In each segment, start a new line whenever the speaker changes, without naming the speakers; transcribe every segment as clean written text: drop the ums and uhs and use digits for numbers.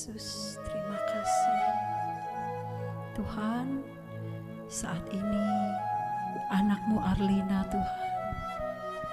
Yesus, terima kasih. Tuhan, saat ini anak-Mu Arlina Tuhan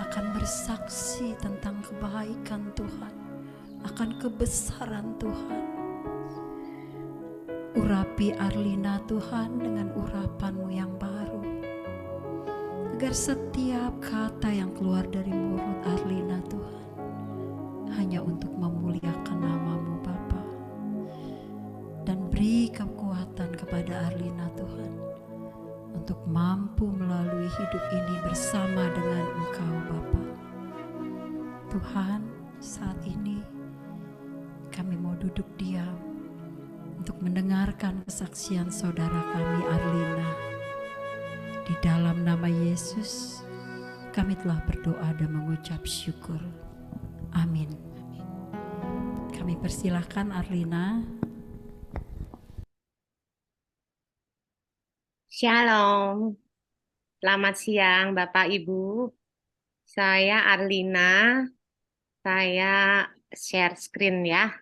akan bersaksi tentang kebaikan Tuhan, akan kebesaran Tuhan. Urapi Arlina Tuhan dengan urapan-Mu yang baru, agar setiap kata yang keluar dari mulut Arlina Tuhan hanya untuk memuliakan nama-Mu Bapa. Dan beri kekuatan kepada Arlina Tuhan untuk mampu melalui hidup ini bersama dengan Engkau Bapa. Tuhan, saat ini kami mau duduk diam untuk mendengarkan kesaksian saudara kami Arlina. Di dalam nama Yesus kami telah berdoa dan mengucap syukur. Amin. Kami persilahkan Arlina.
Shalom, selamat siang Bapak Ibu. Saya Arlina, saya share screen ya.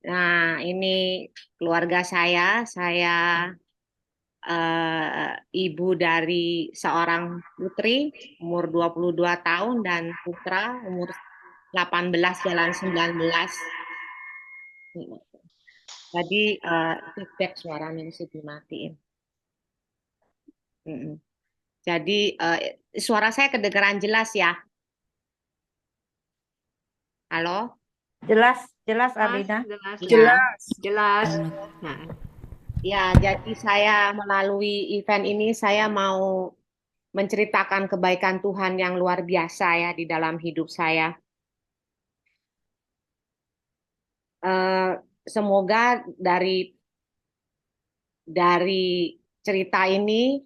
Nah, ini keluarga saya ibu dari seorang putri umur 22 tahun dan putra umur 18 jalan 19. Jadi feedback suaranya mesti dimatiin. Jadi suara saya kedengaran jelas ya? Halo?
Jelas Arlina.
Jelas. Nah, ya, jadi saya melalui event ini saya mau menceritakan kebaikan Tuhan yang luar biasa ya di dalam hidup saya. Semoga dari cerita ini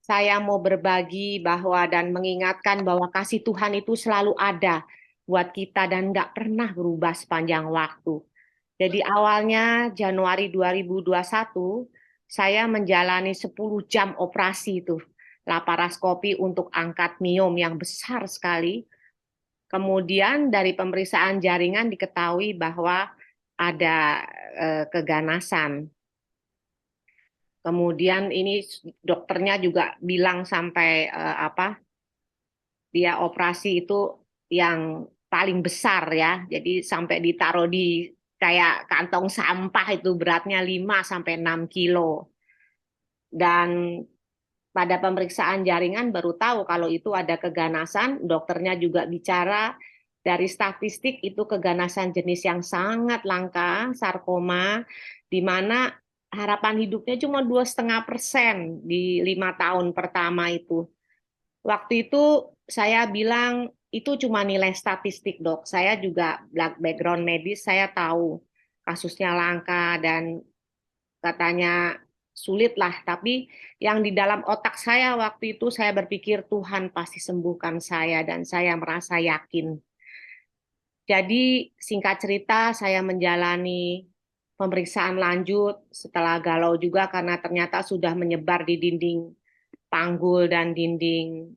saya mau berbagi bahwa dan mengingatkan bahwa kasih Tuhan itu selalu ada buat kita dan nggak pernah berubah sepanjang waktu. Jadi awalnya Januari 2021 saya menjalani 10 jam operasi itu laparoskopi untuk angkat miom yang besar sekali. Kemudian dari pemeriksaan jaringan diketahui bahwa ada keganasan. Kemudian ini dokternya juga bilang sampai dia operasi itu yang paling besar ya. Jadi sampai ditaruh di kayak kantong sampah itu beratnya 5 sampai 6 kilo. Dan pada pemeriksaan jaringan baru tahu kalau itu ada keganasan. Dokternya juga bicara dari statistik itu keganasan jenis yang sangat langka, sarkoma, di mana harapan hidupnya cuma 2,5% di 5 tahun pertama itu. Waktu itu saya bilang itu cuma nilai statistik, Dok. Saya juga background medis, saya tahu kasusnya langka dan katanya sulit lah. Tapi yang di dalam otak saya waktu itu saya berpikir Tuhan pasti sembuhkan saya dan saya merasa yakin. Jadi singkat cerita saya menjalani pemeriksaan lanjut setelah galau juga karena ternyata sudah menyebar di dinding panggul dan dinding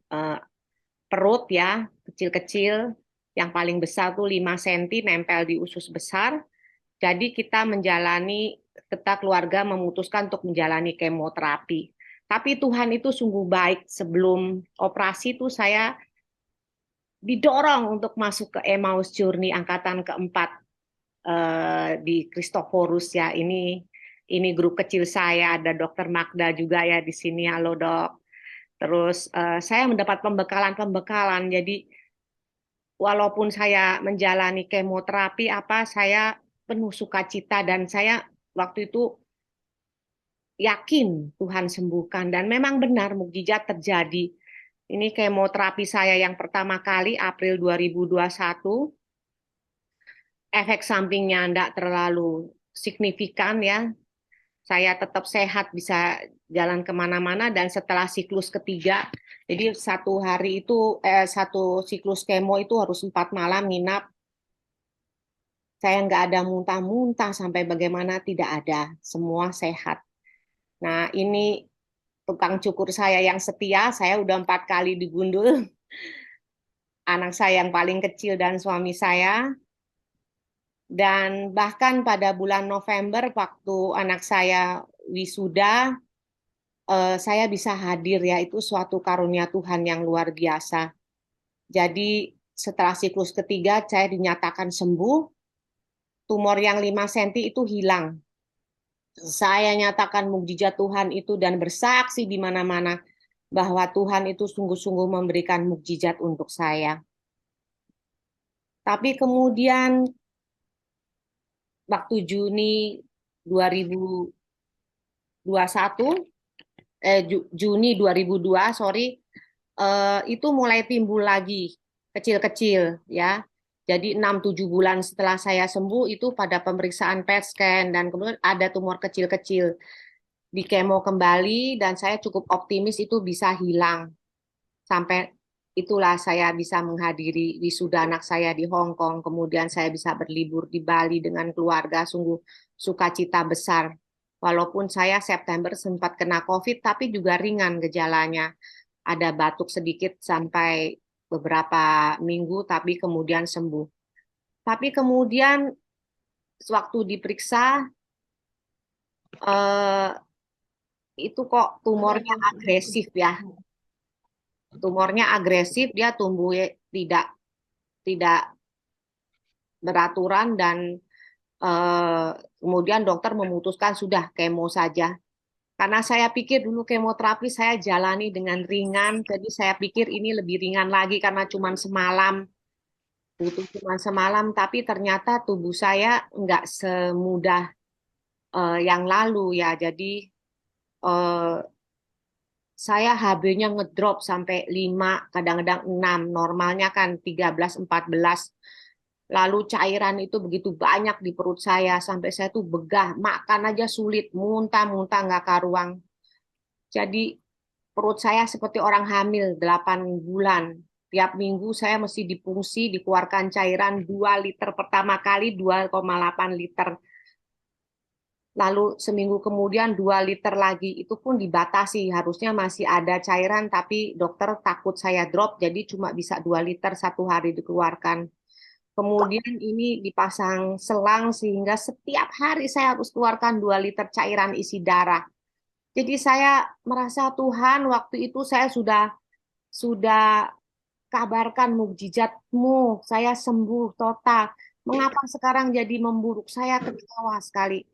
perut ya, kecil-kecil. Yang paling besar tuh 5 cm nempel di usus besar. Jadi kita keluarga memutuskan untuk menjalani kemoterapi. Tapi Tuhan itu sungguh baik. Sebelum operasi itu saya didorong untuk masuk ke Emmaus Journey angkatan keempat di Kristoforus ya. Ini grup kecil saya, ada Dokter Magda juga ya di sini. Halo Dok. Terus saya mendapat pembekalan. Jadi walaupun saya menjalani kemoterapi saya penuh sukacita dan saya waktu itu yakin Tuhan sembuhkan dan memang benar mukjizat terjadi. Ini kemoterapi saya yang pertama kali April 2021. Efek sampingnya tidak terlalu signifikan ya. Saya tetap sehat, bisa jalan kemana-mana dan setelah siklus ketiga, jadi satu siklus kemo itu harus 4 malam nginap. Saya nggak ada muntah-muntah sampai bagaimana, tidak ada, semua sehat. Nah ini tukang cukur saya yang setia, saya udah 4 kali digundul. anak saya yang paling kecil dan suami saya. Dan bahkan pada bulan November waktu anak saya wisuda, saya bisa hadir ya, itu suatu karunia Tuhan yang luar biasa. Jadi setelah siklus ketiga saya dinyatakan sembuh, tumor yang 5 cm itu hilang. Saya nyatakan mukjizat Tuhan itu dan bersaksi di mana-mana bahwa Tuhan itu sungguh-sungguh memberikan mukjizat untuk saya. Tapi kemudian waktu Juni 2021, Juni 2002, sorry, itu mulai timbul lagi kecil-kecil ya. Jadi 6-7 bulan setelah saya sembuh itu pada pemeriksaan PET scan dan kemudian ada tumor kecil-kecil di kemo kembali dan saya cukup optimis itu bisa hilang. Sampai itulah saya bisa menghadiri wisuda anak saya di Hong Kong, kemudian saya bisa berlibur di Bali dengan keluarga, sungguh sukacita besar. Walaupun saya September sempat kena COVID, tapi juga ringan gejalanya. Ada batuk sedikit sampai beberapa minggu, tapi kemudian sembuh. Tapi kemudian waktu diperiksa, itu kok tumornya agresif ya. Tumornya agresif, dia tumbuh tidak tidak beraturan dan kemudian dokter memutuskan sudah kemo saja. Karena saya pikir dulu kemoterapi saya jalani dengan ringan, jadi saya pikir ini lebih ringan lagi karena cuma semalam, butuh cuma semalam, tapi ternyata tubuh saya nggak semudah yang lalu ya. Jadi saya HB-nya ngedrop sampai 5, kadang-kadang 6. Normalnya kan 13, 14. Lalu cairan itu begitu banyak di perut saya, sampai saya tuh begah, makan aja sulit, muntah-muntah nggak karuang. Jadi perut saya seperti orang hamil 8 bulan. Tiap minggu saya mesti dipungsi, dikeluarkan cairan 2 liter pertama kali, 2,8 liter. Lalu seminggu kemudian 2 liter lagi, itu pun dibatasi. Harusnya masih ada cairan, tapi dokter takut saya drop, jadi cuma bisa 2 liter satu hari dikeluarkan. Kemudian ini dipasang selang sehingga setiap hari saya harus keluarkan 2 liter cairan isi darah. Jadi saya merasa Tuhan waktu itu saya sudah kabarkan mukjizat-Mu, saya sembuh total. Mengapa sekarang jadi memburuk? Saya kecewa sekali.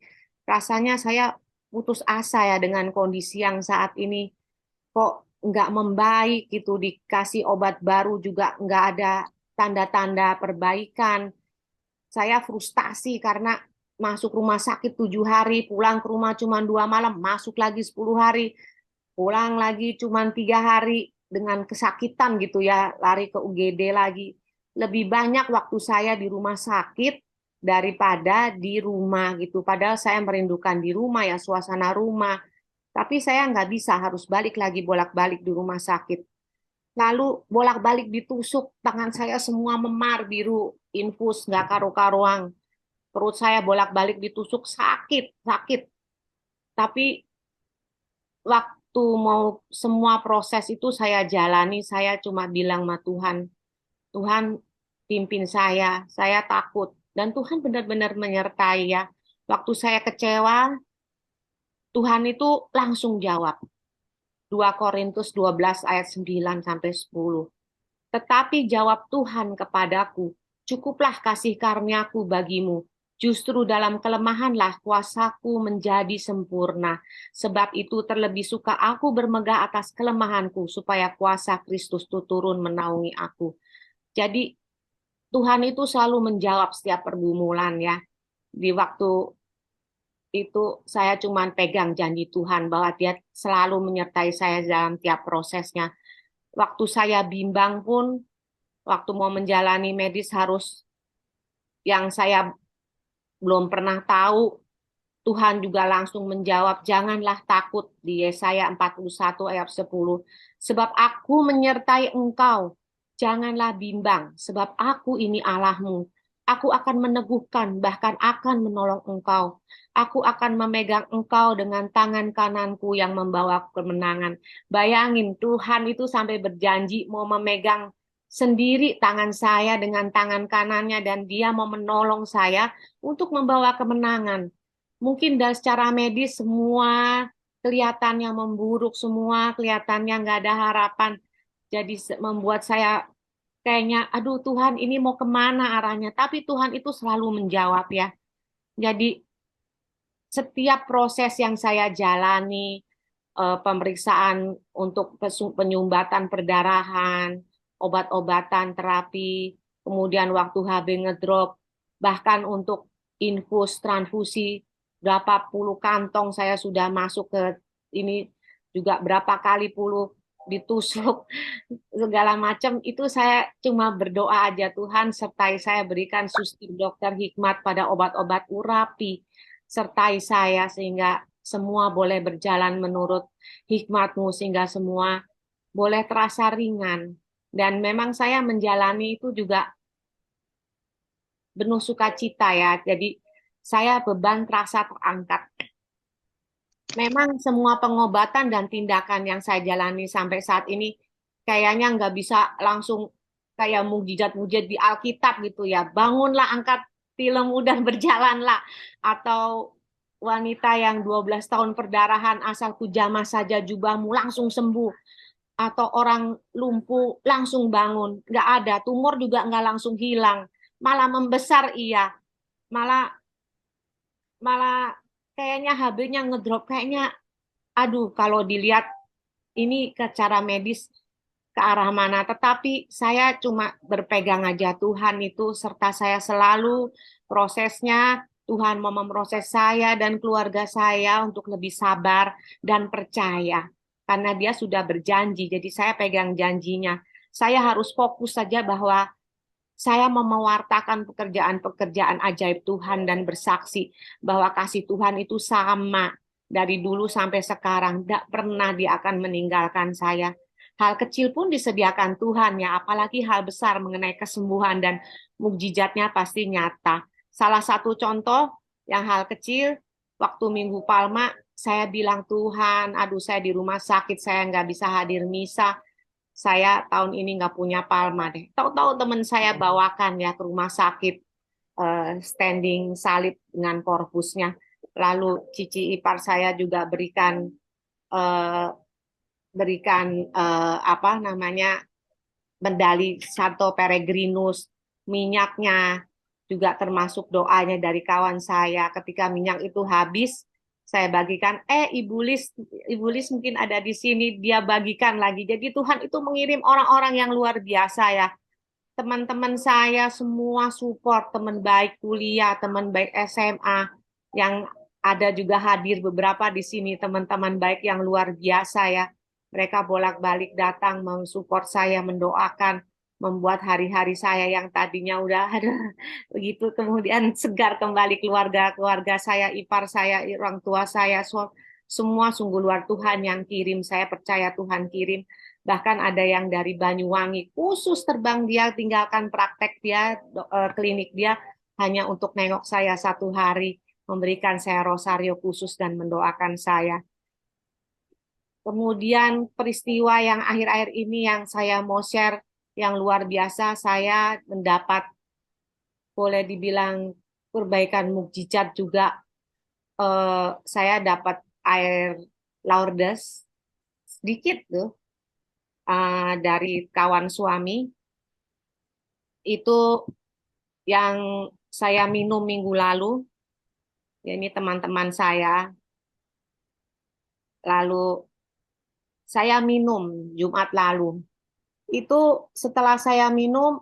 Rasanya saya putus asa ya dengan kondisi yang saat ini. Kok nggak membaik gitu, dikasih obat baru juga nggak ada tanda-tanda perbaikan. Saya frustasi karena masuk rumah sakit 7 hari, pulang ke rumah cuma 2 malam, masuk lagi 10 hari, pulang lagi cuma 3 hari dengan kesakitan gitu ya, lari ke UGD lagi. Lebih banyak waktu saya di rumah sakit daripada di rumah gitu. Padahal saya merindukan di rumah ya, suasana rumah. Tapi saya nggak bisa, harus balik lagi bolak-balik di rumah sakit. Lalu bolak-balik ditusuk, tangan saya semua memar, biru, infus, nggak karu-karuang. Perut saya bolak-balik ditusuk, sakit, sakit. Tapi waktu mau semua proses itu saya jalani, saya cuma bilang sama Tuhan, Tuhan pimpin saya takut. Dan Tuhan benar-benar menyertai ya. Waktu saya kecewa, Tuhan itu langsung jawab. 2 Korintus 12 ayat 9 sampai 10. Tetapi jawab Tuhan kepadaku, cukuplah kasih karuniaku bagimu. Justru dalam kelemahanlah kuasaku menjadi sempurna. Sebab itu terlebih suka aku bermegah atas kelemahanku, supaya kuasa Kristus itu turun menaungi aku. Jadi Tuhan itu selalu menjawab setiap pergumulan ya. Di waktu itu saya cuma pegang janji Tuhan bahwa Dia selalu menyertai saya dalam tiap prosesnya. Waktu saya bimbang pun, waktu mau menjalani medis harus yang saya belum pernah tahu, Tuhan juga langsung menjawab, janganlah takut di Yesaya 41 ayat 10. Sebab aku menyertai engkau, janganlah bimbang, sebab aku ini Allahmu. Aku akan meneguhkan, bahkan akan menolong engkau. Aku akan memegang engkau dengan tangan kananku yang membawa kemenangan. Bayangin, Tuhan itu sampai berjanji mau memegang sendiri tangan saya dengan tangan kanannya dan dia mau menolong saya untuk membawa kemenangan. Mungkin dari secara medis semua kelihatannya memburuk, semua kelihatannya nggak ada harapan. Jadi membuat saya kayaknya, aduh Tuhan ini mau kemana arahnya. Tapi Tuhan itu selalu menjawab ya. Jadi setiap proses yang saya jalani, pemeriksaan untuk penyumbatan perdarahan, obat-obatan, terapi, kemudian waktu HB ngedrop, bahkan untuk infus, transfusi, berapa puluh kantong saya sudah masuk ke ini, juga berapa kali puluh ditusuk, segala macam, itu saya cuma berdoa aja, Tuhan sertai saya, berikan suster dokter hikmat pada obat-obat urapi, sertai saya sehingga semua boleh berjalan menurut hikmat-Mu sehingga semua boleh terasa ringan. Dan memang saya menjalani itu juga penuh sukacita ya. Jadi saya beban terasa terangkat. Memang semua pengobatan dan tindakan yang saya jalani sampai saat ini kayaknya nggak bisa langsung kayak mujizat-mujizat di Alkitab gitu ya. Bangunlah, angkat tilemu dan berjalanlah. Atau wanita yang 12 tahun perdarahan asal kujamah saja jubahmu langsung sembuh. Atau orang lumpuh langsung bangun. Nggak ada, tumor juga nggak langsung hilang. Malah membesar iya. Malah malah kayaknya HB-nya ngedrop. Kayaknya aduh, kalau dilihat ini ke cara medis ke arah mana, tetapi saya cuma berpegang aja Tuhan itu serta saya selalu prosesnya. Tuhan mau memproses saya dan keluarga saya untuk lebih sabar dan percaya karena dia sudah berjanji, jadi saya pegang janjinya. Saya harus fokus saja bahwa saya mau mewartakan pekerjaan-pekerjaan ajaib Tuhan dan bersaksi bahwa kasih Tuhan itu sama dari dulu sampai sekarang. Tidak pernah dia akan meninggalkan saya. Hal kecil pun disediakan Tuhan ya, apalagi hal besar mengenai kesembuhan dan mukjizatnya pasti nyata. Salah satu contoh yang hal kecil, waktu Minggu Palma, saya bilang Tuhan, aduh saya di rumah sakit, saya nggak bisa hadir misa, saya tahun ini nggak punya palma deh. Tahu-tahu teman saya bawakan ya ke rumah sakit standing salib dengan korpusnya. Lalu cici ipar saya juga eh, berikan apa namanya medali Santo Peregrinus, minyaknya juga termasuk doanya dari kawan saya. Ketika minyak itu habis, saya bagikan, Ibu Lis mungkin ada di sini, dia bagikan lagi. Jadi Tuhan itu mengirim orang-orang yang luar biasa ya. Teman-teman saya semua support, teman baik kuliah, teman baik SMA, yang ada juga hadir beberapa di sini, teman-teman baik yang luar biasa ya. Mereka bolak-balik datang mensupport saya, mendoakan, membuat hari-hari saya yang tadinya udah ada begitu kemudian segar kembali, keluarga saya, ipar saya, orang tua saya, semua sungguh luar Tuhan yang kirim. Saya percaya Tuhan kirim. Bahkan ada yang dari Banyuwangi khusus terbang, dia tinggalkan praktek dia, klinik dia hanya untuk nengok saya satu hari, memberikan saya rosario khusus dan mendoakan saya. Kemudian peristiwa yang akhir-akhir ini yang saya mau share yang luar biasa, saya mendapat boleh dibilang perbaikan mukjizat juga. Saya dapat air Lourdes sedikit tuh dari kawan suami, itu yang saya minum minggu lalu. Ya, ini teman-teman saya. Lalu saya minum Jumat lalu. Itu setelah saya minum,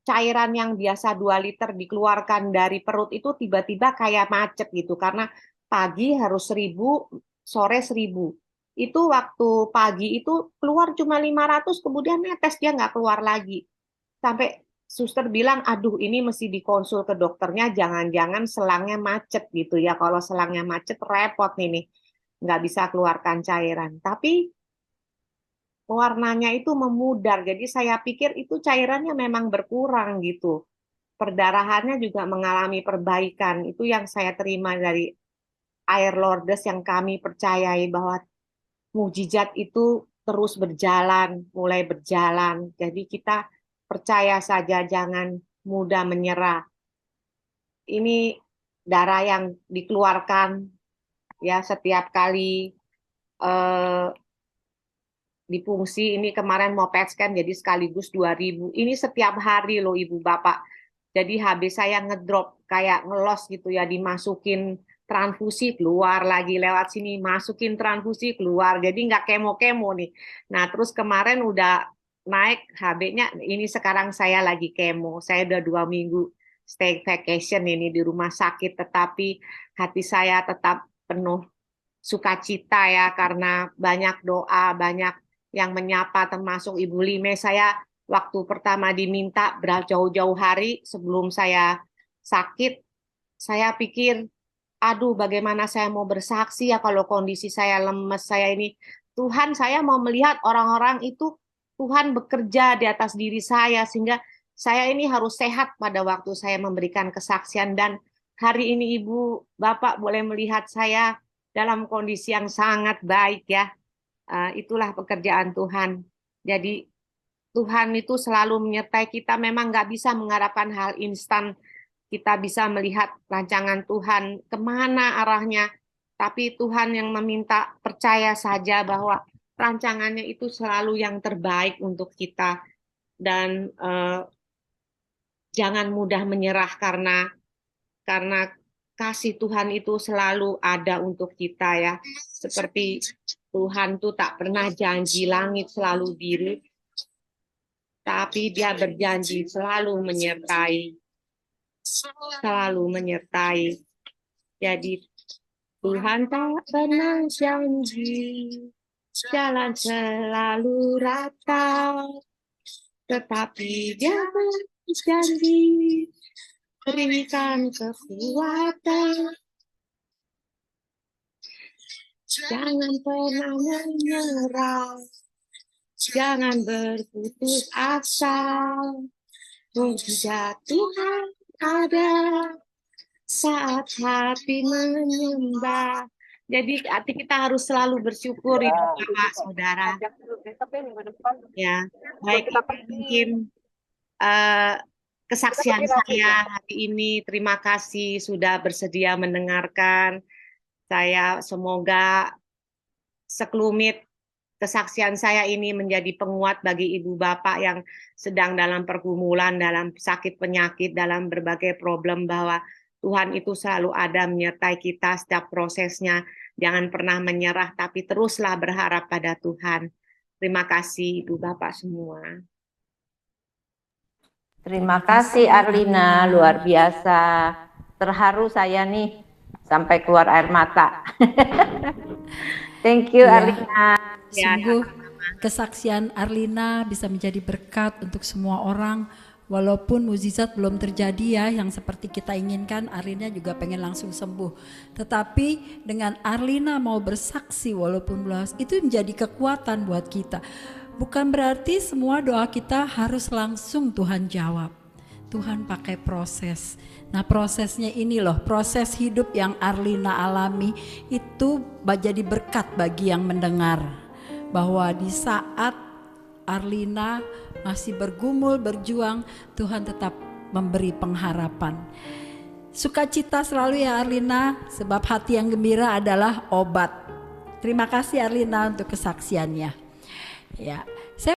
cairan yang biasa 2 liter dikeluarkan dari perut itu tiba-tiba kayak macet gitu. Karena pagi harus 1.000, sore 1.000. Itu waktu pagi itu keluar cuma 500, kemudian netes dia nggak keluar lagi. Sampai suster bilang, aduh ini mesti dikonsul ke dokternya, jangan-jangan selangnya macet gitu ya. Kalau selangnya macet repot nih, nggak bisa keluarkan cairan. Tapi warnanya itu memudar, jadi saya pikir itu cairannya memang berkurang gitu. Perdarahannya juga mengalami perbaikan. Itu yang saya terima dari air Lourdes yang kami percayai bahwa mukjizat itu terus berjalan, mulai berjalan. Jadi kita percaya saja, jangan mudah menyerah. Ini darah yang dikeluarkan ya setiap kali eh, difungsi. Ini kemarin mau PET scan jadi sekaligus 2.000. Ini setiap hari loh Ibu Bapak. Jadi HB saya ngedrop kayak ngelos gitu ya, dimasukin transfusi keluar lagi, lewat sini masukin transfusi keluar. Jadi nggak kemo-kemo nih. Nah terus kemarin udah naik HB-nya, ini sekarang saya lagi kemo. Saya udah 2 minggu stay vacation ini di rumah sakit, tetapi hati saya tetap penuh sukacita ya, karena banyak doa, banyak yang menyapa, termasuk Ibu Lime. Saya waktu pertama diminta jauh-jauh hari sebelum saya sakit, saya pikir, aduh bagaimana saya mau bersaksi ya kalau kondisi saya lemes, saya ini. Tuhan, saya mau melihat orang-orang itu, Tuhan bekerja di atas diri saya, sehingga saya ini harus sehat pada waktu saya memberikan kesaksian. Dan hari ini Ibu, Bapak boleh melihat saya dalam kondisi yang sangat baik ya. Itulah pekerjaan Tuhan. Jadi Tuhan itu selalu menyertai kita. Memang nggak bisa mengharapkan hal instan. Kita bisa melihat rancangan Tuhan kemana arahnya. Tapi Tuhan yang meminta percaya saja bahwa rancangannya itu selalu yang terbaik untuk kita. Dan jangan mudah menyerah karena kasih Tuhan itu selalu ada untuk kita ya. Seperti Tuhan tuh tak pernah janji langit selalu biru, tapi Dia berjanji selalu menyertai. Selalu menyertai. Jadi Tuhan tak pernah janji jalan selalu rata, tetapi Dia berjanji berikan kekuatan. Jangan pernah menyerah, jangan berputus asa. Mujizat Tuhan ada saat hati menyembah. Jadi hati kita harus selalu bersyukur, Ibu Bapak Saudara. Ya, baik, mungkin kesaksian saya hari ini. Terima kasih sudah bersedia mendengarkan. Saya semoga sekelumit kesaksian saya ini menjadi penguat bagi ibu bapak yang sedang dalam pergumulan, dalam sakit penyakit, dalam berbagai problem, bahwa Tuhan itu selalu ada menyertai kita setiap prosesnya. Jangan pernah menyerah, tapi teruslah berharap pada Tuhan. Terima kasih ibu bapak semua.
Terima kasih Arlina, luar biasa. Terharu saya nih sampai keluar air mata. Thank you
Ya.
Arlina.
Sungguh kesaksian Arlina bisa menjadi berkat untuk semua orang. Walaupun mukjizat belum terjadi ya yang seperti kita inginkan, Arlina juga pengen langsung sembuh. Tetapi dengan Arlina mau bersaksi walaupun belum, itu menjadi kekuatan buat kita. Bukan berarti semua doa kita harus langsung Tuhan jawab. Tuhan pakai proses. Nah prosesnya ini loh, proses hidup yang Arlina alami itu jadi berkat bagi yang mendengar. Bahwa di saat Arlina masih bergumul, berjuang, Tuhan tetap memberi pengharapan. Sukacita selalu ya Arlina, sebab hati yang gembira adalah obat. Terima kasih Arlina untuk kesaksiannya. Ya.